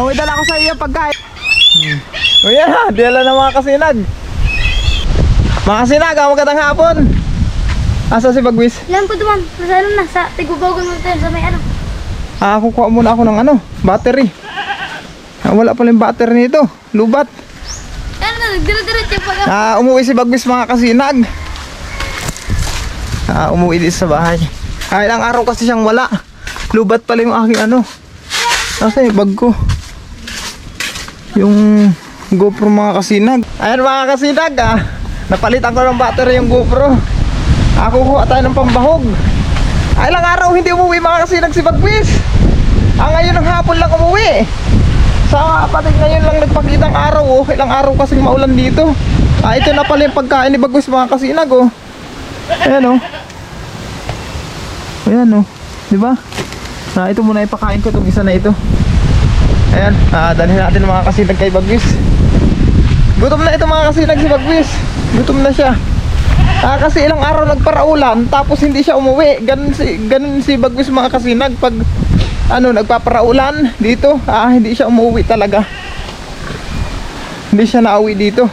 May dala ko sa iyo pagkain. O yan ha, dala ng mga kasinag. Mga kasinag, magandang hapon. Asa si Bagwis? Ilan po duman? Nasa ano na? Sa tigubagon mo tayo sa may ano? Kukuha muna ako ng battery. Wala pala yung battery nito. Lubat. Ano na, nagdira-diretso pag Umuwi si Bagwis mga kasinag. Umuwi din sa bahay. Ilang araw kasi siyang wala. Lubat pala yung aking nasa yung bag ko. Yung GoPro mga kasinag. Ayan mga kasinag napalitan ko ng battery yung GoPro. Kukuha tayo ng pambahog. Ilang araw hindi umuwi mga kasinag si Bagwis. Ngayon ng hapon lang umuwi. Sa patig ngayon lang nagpakitang araw. Ilang araw kasing maulan dito. Ito na pala yung pagkain ni Bagwis mga kasinag. Ayan Ayan diba? Ito muna ipakain ko itong isa na ito. Ayan, dalhin natin mga kasinag kay Bagwis. Gutom na ito mga kasinag si Bagwis. Gutom na siya. Kasi ilang araw nagparaulan tapos hindi siya umuwi. Ganun si Bagwis mga kasinag. Pag nagpaparaulan dito, hindi siya umuwi talaga. Hindi siya nauwi dito.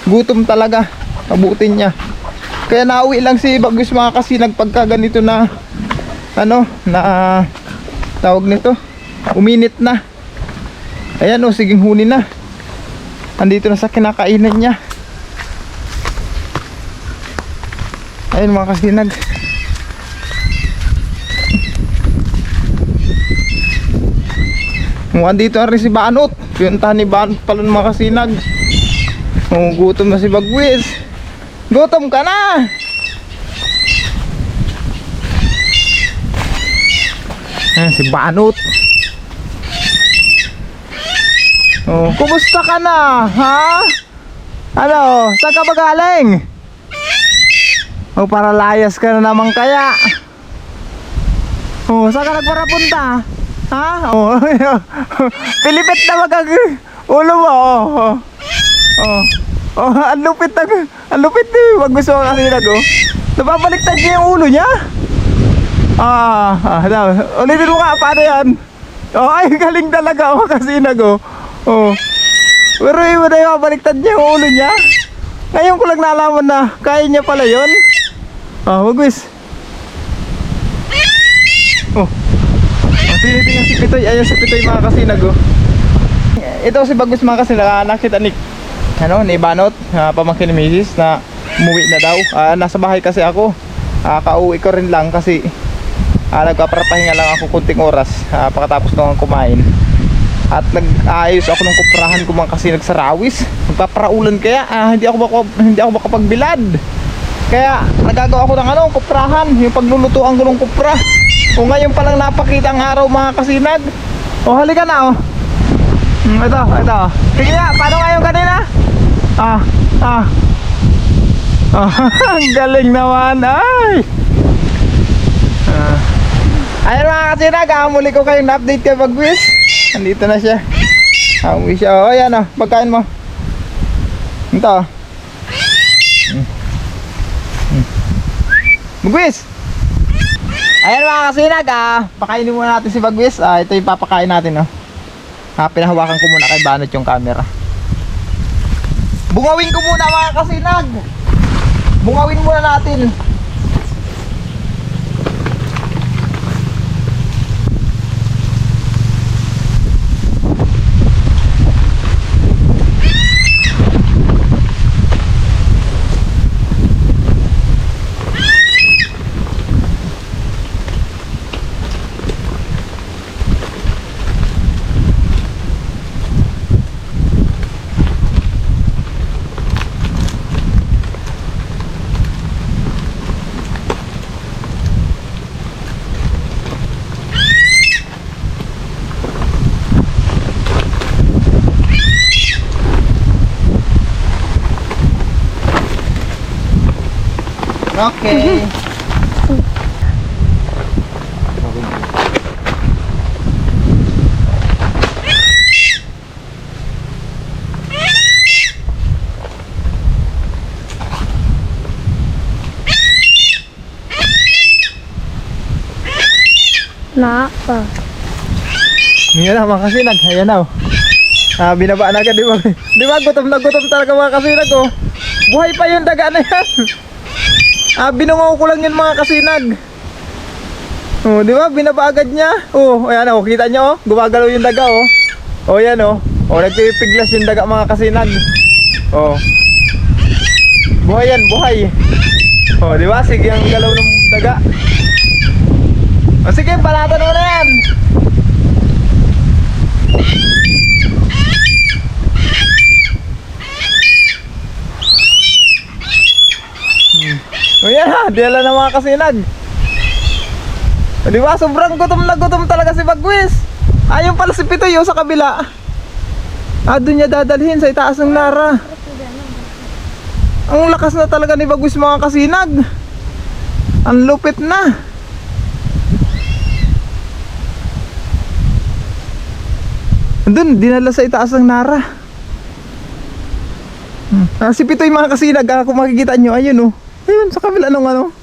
Gutom talaga. Abutin niya. Kaya nauwi lang si Bagwis mga kasinag pagka ganito na tawag nito. Uminit na. Ayan siging huni na. Andito na sa kinakainan niya. Ayun mga kasinag. Andito na rin si Banot. Pinuntahan ni Banot pala ng mga kasinag. Gutom na si Bagwis. Gutom ka na. Ayan si Banot. Kumusta ka na? Ha? Saan ka ba galing? Para layas ka na naman kaya. Saan ka nagparapunta? Ha? Pilipit na ulo mo. Ang lupit Wag gusto ko kasi nababaliktad niya yung ulo niya. Ulitin mo nga, paano yan? Ay galing talaga kasi pero iba na yung baliktad niya yung ulo niya. Ngayon ko lang nalaman na kaya niya pala yun. Bagwis. Tinitingnan si Pitoy. Ayan si Pitoy mga kasinag. Ito si Bagwis mga kasinag. Nakita ni Banot, pamangkin ni Mrs. na umuwi na daw. Nasa bahay kasi ako. Kauwi ko rin lang kasi nagpapapahinga lang ako kunting oras pagkatapos nung kumain. At nag-aayos ako ng kuprahan ko mga kasinag sa rawis. Magpaparaulan kaya hindi ako makapagbilad. Kaya nagagawa ko ng kuprahan, yung paglulutuan ko ng kupra. Ngayon pa lang napakita ang araw mga kasinag. Halika na Ito. Sige nga, paano ngayon kanina? Ang galing naman. Ayun mga kasinag, muli ko kayong update kay Bagwis. Andito na siya. Umuwi siya. Ayan pagkain mo. Ito. Bagwis. Ayan mga kasinag, pakainin muna natin si Bagwis. Ito yung papakain natin pinahawakan ko muna kay Banot yung camera. Bungawin ko muna mga kasinag. Bungawin muna natin. Okay. Naka. Ngayon na mga kasinag, ayan na oh. Binabaan agad, di ba? Di ba, gutom na gutom talaga mga kasinag oh. Buhay pa yung daga na yan. Binungaw ko lang yun mga kasinag. Oh, di ba? Binaba agad niya. Oh, ayan oh, kita nyo oh. Gumagalaw yung daga oh. Oh, yan oh. Oh, nagpipiglas yung daga mga kasinag. Oh. Buhay yan, buhay. Oh, di ba? Sige ang galaw ng daga. Oh, sige, balatan mo na yan. O yan ha, dila na mga kasinag. O diba, sobrang gutom na gutom talaga si Bagwis. Ayun pala si Pitoy sa kabila. Doon niya dadalhin sa itaas ng Nara. Ang lakas na talaga ni Bagwis mga kasinag. Ang lupit na. Doon, dinala sa itaas ng Nara. Si Pitoy mga kasinag, kung makikita nyo, ayun oh. Ayun, sa kabila nung ano,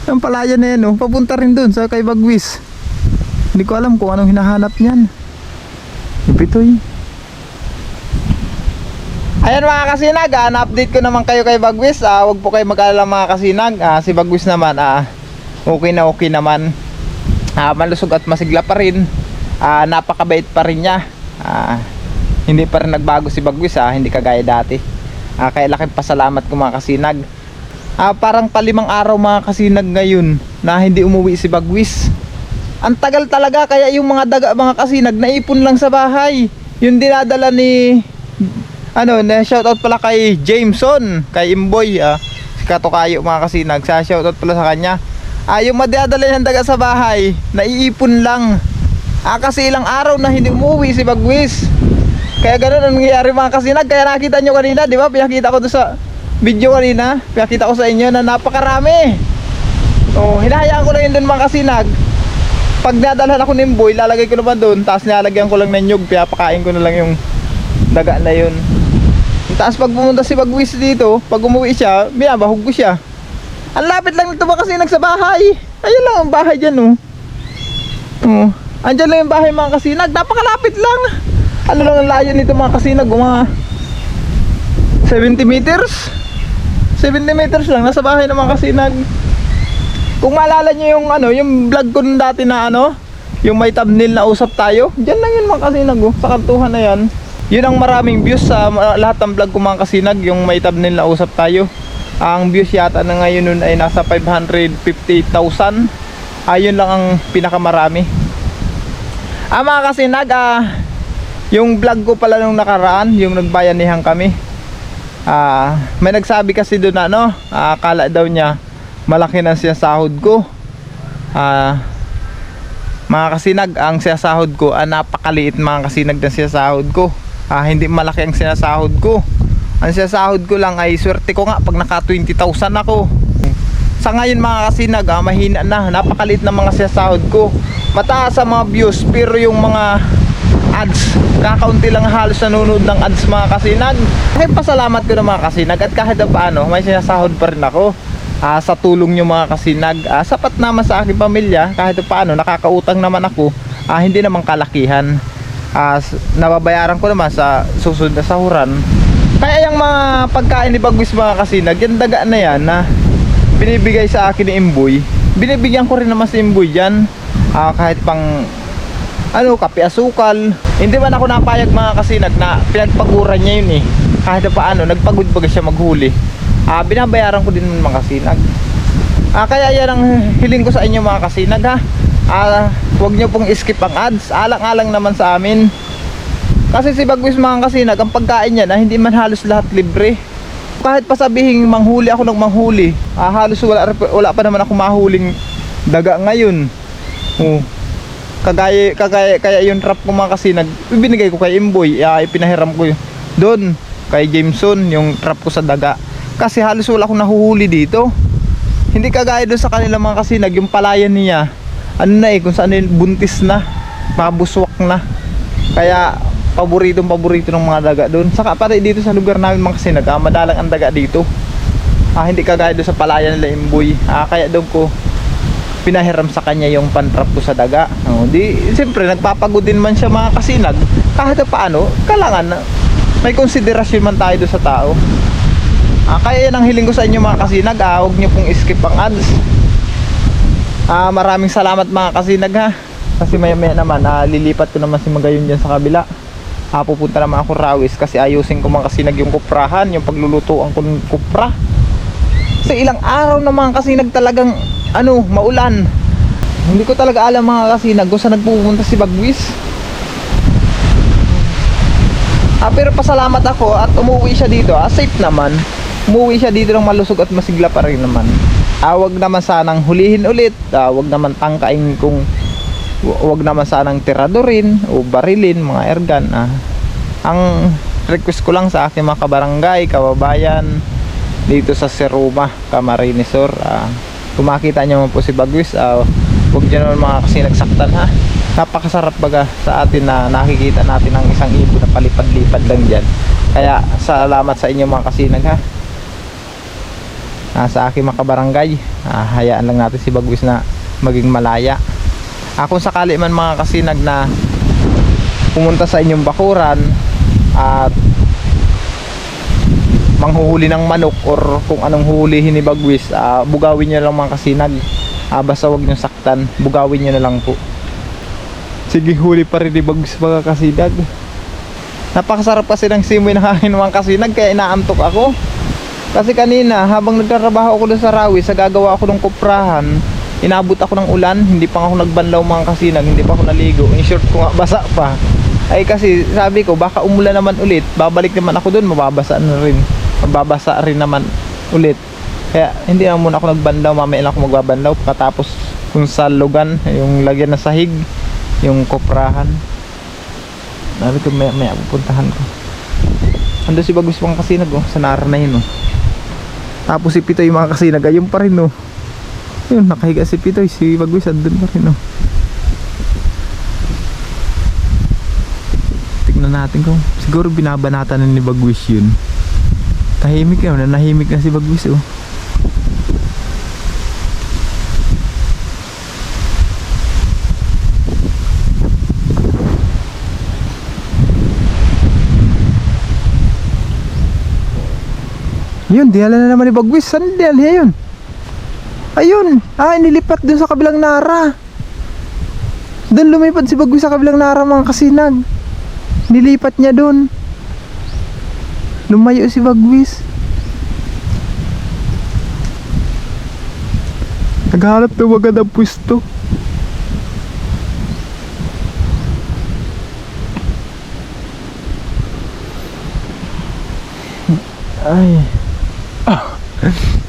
ang palayan na yan oh, papunta rin dun sa kay Bagwis. Hindi ko alam kung anong hinahanap niyan. Pitoy. Ayan mga kasinag, na-update ko naman kayo kay Bagwis. Huwag po kayo mag-alala mga kasinag. Si Bagwis naman, okay naman. Malusog at masigla pa rin. Napakabait pa rin niya. Hindi pa rin nagbago si Bagwis, hindi kagaya dati. Kaya laking pasalamat ko mga kasinag. Parang palimang araw mga kasinag ngayon na hindi umuwi si Bagwis. Ang tagal talaga, kaya yung mga daga mga kasinag naipon lang sa bahay. Yung dinadala ni na shoutout pala kay Jameson, kay Imboy, si Katokayo mga kasinag, sa shoutout pala sa kanya. Yung madadala ng daga sa bahay naiipon lang. Kasi ilang araw na hindi umuwi si Bagwis. Kaya ganun ang nangyayari mga kasinag. Kaya nakita nyo kanina, di ba? Pinakita ko doon sa video kanina, pinakita ko sa inyo na napakarami. Hinahayaan ko lang yun doon mga kasinag. Pag nadalhan ako ng boy, lalagay ko naman doon, tapos nilalagyan ko lang ng nyug, pinapakain ko na lang yung daga na yun. Tapos pag pumunta si Bagwis dito, pag umuwi siya, binabahog ko siya. Ang lapit lang nito mga kasinag sa bahay. Ayun lang ang bahay dyan andyan lang yung bahay mga kasinag, napakalapit lang. Ano lang ang layo nito mga kasinag, mga 70 meters 70 meters lang, nasa bahay ng mga kasinag. Kung maalala nyo yung yung vlog ko nung dati na yung may thumbnail na usap tayo, dyan lang yun mga kasinag sa kantuhan na yan. Yun ang maraming views sa lahat ng vlog ko mga kasinag, yung may thumbnail na usap tayo. Ang views yata na ngayon nun ay nasa 550,000. Ayun lang ang pinakamarami. Mga kasinag, yung vlog ko pala nung nakaraan, yung nagbayanihan kami, may nagsabi kasi doon akala daw niya malaki na siya sahod ko. Mga kasinag, ang sinasahod ko napakaliit mga kasinag ng sinasahod ko. Hindi malaki ang sinasahod ko. Ang sinasahod ko lang ay swerte ko nga pag naka 20,000 ako. Sa ngayon mga kasinag, mahina na, napakaliit na mga sinasahod ko. Mataas sa mga views pero yung mga ads, kakaunti lang halos nanonood ng ads mga kasinag. Kaya pasalamat ko na mga kasinag, at kahit na paano may sinasahod pa rin ako sa tulong nyo mga kasinag. Sapat naman sa aking pamilya, kahit na paano nakakautang naman ako, hindi naman kalakihan. Nababayaran ko naman sa susunod na sahuran. Kaya yung mga pagkain ni Bagwis mga kasinag, yung daga na yan na binibigay sa akin ni Imboy, binibigyan ko rin naman si Imboy yan. Kahit pang kape asukal. Hindi man ako napayag mga kasinag na pinagpaguran niya yun kahit na paano nagpagod baga siya maghuli. Binabayaran ko din mga kasinag. Kaya yan ang hiling ko sa inyo mga kasinag huwag nyo pong skip ang ads. Alang-alang naman sa amin. Kasi si Bagwis mga kasinag, ang pagkain niya hindi man halos lahat libre. Kahit pa sabihin manghuli ako ng manghuli, halos wala pa naman ako mahuling daga ngayon. Kaya yung trap ko mga kasinag, ibinigay ko kay Imboy, ipinahiram ko doon kay Jameson yung trap ko sa daga. Kasi halos wala akong nahuhuli dito. Hindi kagaya doon sa kanila mga kasinag, yung palayan niya kung saan buntis na, mabuswak na. Kaya paborito ng mga daga doon. Saka pati dito sa lugar namin mga kasinag, madalang ang daga dito. Hindi kagaya doon sa palayan nila Imboy. Kaya doon ko pinahiram sa kanya yung pantrap ko sa daga. No, di siyempre nagpapagod din man siya mga kasinag. Kahit paano, kailangan na may konsiderasyon man tayo doon sa tao. Kaya yan ang hiling ko sa inyo mga kasinag, huwag nyo pong skip ang ads. Maraming salamat mga kasinag ha. Kasi maya maya naman lilipat ko naman si Magayon dyan sa kabila. Pupunta naman ako Rawis kasi ayusin ko mga kasinag yung kuprahan, yung paglulutuan ko ng kupra. Kasi ilang araw na mga kasinag talagang maulan. Hindi ko talaga alam mga kasinag kung saan nagpupunta si Bagwis. Pero pasalamat ako at umuwi siya dito. Safe naman. Umuwi siya dito ng malusog at masigla pa rin naman. Wag naman sanang hulihin ulit. Wag naman tangkain kung wag naman sanang tiradorin o barilin mga airgun. Ang request ko lang sa aking mga kabarangay, kababayan dito sa Seruma, Camarines Sur, kung makita nyo man po si Bagwis, huwag nyo naman mga kasinagsaktan ha. Napakasarap baga sa atin na nakikita natin ang isang ibon na palipad-lipad lang dyan. Kaya salamat sa inyo mga kasinag ha. Sa aking mga kabarangay, hayaan lang natin si Bagwis na maging malaya. Kung sakali man mga kasinag na pumunta sa inyong bakuran at manghuhuli ng manok or kung anong huhulihin ni Bagwis, bugawin nyo lang mga kasinag. Basta huwag nyo saktan, bugawin nyo na lang po. Sige, huli pa rin ni Bagwis mga kasinag. Napakasarap kasi ng simoy ng hangin mga kasinag, kaya inaantok ako. Kasi kanina habang nagtatrabaho ako doon sa Rawis, gagawa ako ng kuprahan, inabot ako ng ulan, hindi pa ako nagbanlaw mga kasinag, hindi pa ako naligo. In short ko nga, basa pa. Kasi sabi ko baka umulan naman ulit, babalik naman ako doon, mababasa rin naman ulit. Kaya hindi na muna ako nagbanlaw, mamaya lang ako magbabanlaw pagkatapos kung sa lugan, yung lagyan na sahig, yung kuprahan. Sabi ko maya pupuntahan ko. Ando si Bagwis mga kasinag sa nara na yun Tapos si Pitoy mga kasinag, ayun pa rin yun, nakahiga si Pitoy, si Bagwis andun pa rin Tignan natin kung siguro binabanatan na ni Bagwis yun. Tahimik nahimik na si Bagwis Yun, dinala na naman ni Bagwis. Saan dinala yun? Ayun, inilipat dun sa kabilang nara. Dun lumipad si Bagwis sa kabilang nara mga kasinag. Nilipat niya dun. Lumayo si Bagwis. Naghahanap na wagad ang pwesto. Ay.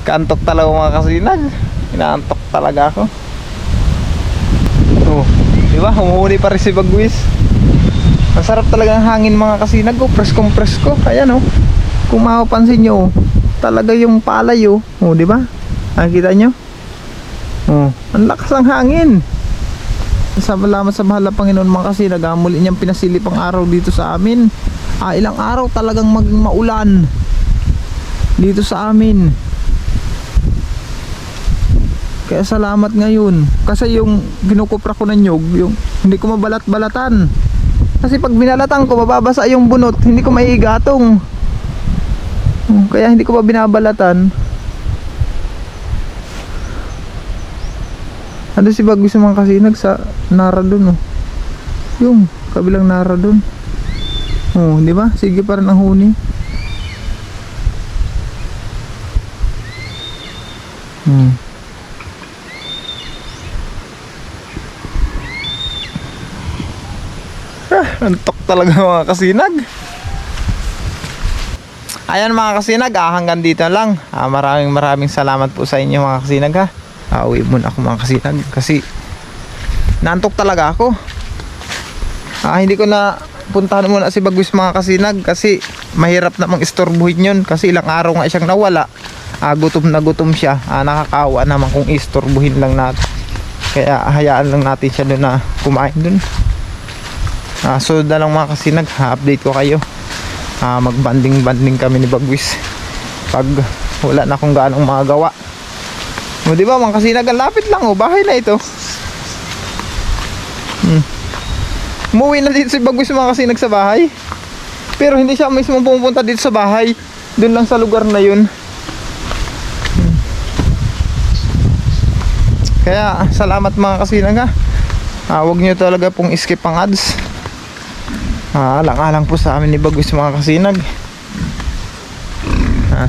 Kaantok talaga mga kasinag. Inaantok talaga ako. Diba? Humuhuli pa rin si Bagwis. Ang sarap talaga ng hangin mga kasinag. Presko. Ayan kung mapapansin nyo, talaga yung palay diba? Nakikita nyo? Ang lakas ng hangin. Salamat sa mahal na Panginoon mga kasinag. Muli niyang pinasilip ang araw dito sa amin. Ilang araw talagang maging maulan dito sa amin. Kaya salamat ngayon. Kasi yung kinukupra ko ng nyug, yung hindi ko mabalat-balatan. Kasi pag binalatan ko, mababasa yung bunot, hindi ko maiigatong. Kaya hindi ko pa binabalatan. Ano si Bagwis mga kasinag sa nara dun yung kabilang nara dun. Di ba? Sige pa rin ang huni. Antok talaga mga kasinag. Ayan mga kasinag, hanggang dito lang. Maraming salamat po sa inyo mga kasinag uwi muna ako mga kasinag kasi naantok talaga ako. Hindi ko na puntahan muna si Bagwis mga kasinag kasi mahirap namang istorbuhin yun kasi ilang araw nga siyang nawala. Gutom na gutom siya. Nakakaawa naman kung istorbuhin lang natin. Kaya hayaan lang natin siya doon na kumain doon. So na lang mga kasinag, update ko kayo. Magbanding kami ni Bagwis pag wala na akong gaanong magawa. Diba mga kasinag, ang lapit lang bahay na ito. Umuwi na dito si Bagwis mga kasinag sa bahay. Pero hindi siya mismo pumunta dito sa bahay. Doon lang sa lugar na yun. Kaya salamat mga kasinag ha. Huwag nyo talaga pong skip ang ads. Alang-alang po sa amin ni Bagwis mga kasinag.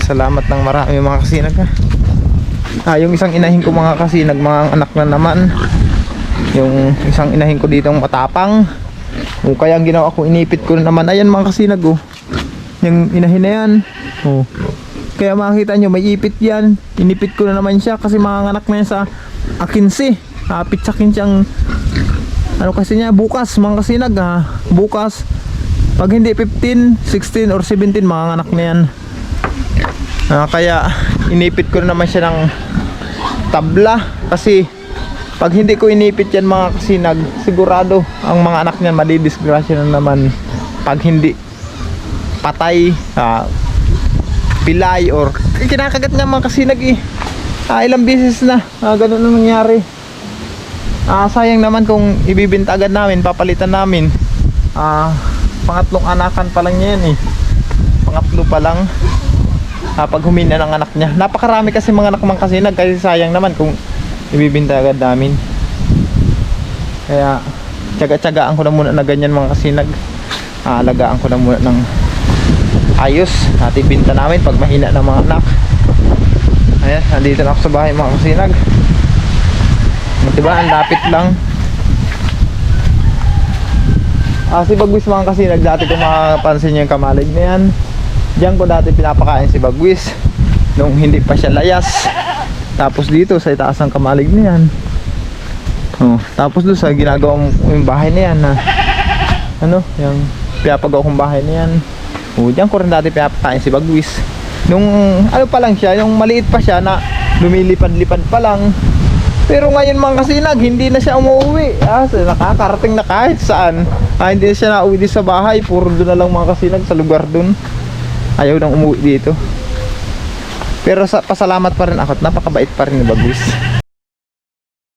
Salamat ng marami mga kasinag ha. Yung isang inahin ko mga kasinag, mga anak na naman. Yung isang inahin ko dito matapang. O kaya ang ginawa ko, inipit ko na naman. Ayan mga kasinag oh. Yung inahin na yan. Oh. Kaya makikita nyo may ipit yan. Inipit ko na naman siya kasi mga anak na yan sa akinsi. Pitsakin siyang ano kasi niya bukas mga kasinag ha. Bukas pag hindi 15, 16 or 17 mga anak na yan. Kaya inipit ko na naman siya ng tabla kasi pag hindi ko inipit yan mga kasinag, sigurado ang mga anak niyan madidisgrasya na naman pag hindi patay, pilay or kinakagat niya mga kasinag eh. Ilang beses na ganun na nangyari. Sayang naman kung ibibinta agad namin, papalitan namin. Pangatlong anakan pa lang niya yan eh. Pangatlo pa lang. Pag humina ng anak niya. Napakarami kasi mga anak mga kasinag, kasi sayang naman kung ibibinta agad namin. Kaya tsaga-tsagaan ko na muna na ganyan mga kasinag. Alagaan ko na muna ng ayos. Ibinta namin pag mahina ng mga anak. Ayan, nandito na ako sa bahay mga kasinag. Diba, ang lapit lang. Si Bagwis mga kasinag, dati kung makapansin nyo yung kamalig na yan, diyan ko dati pinapakain si Bagwis nung hindi pa siya layas. Tapos dito sa itaas ng kamalig na yan. Tapos doon sa ginagawa yung bahay na yan na yung pinapagawa kong bahay na yan. Diyan ko rin dati pinapakain si Bagwis. Nung ano pa lang siya, yung maliit pa siya na lumilipad-lipad pa lang. Pero ngayon mga kasinag, hindi na siya umuwi. Nakakarating na kahit saan. Hindi na siya nauwi dito sa bahay. Puro doon na lang mga kasinag sa lugar doon. Ayaw nang umuwi dito. Pero pasalamat pa rin ako at napakabait pa rin ni Bagwis.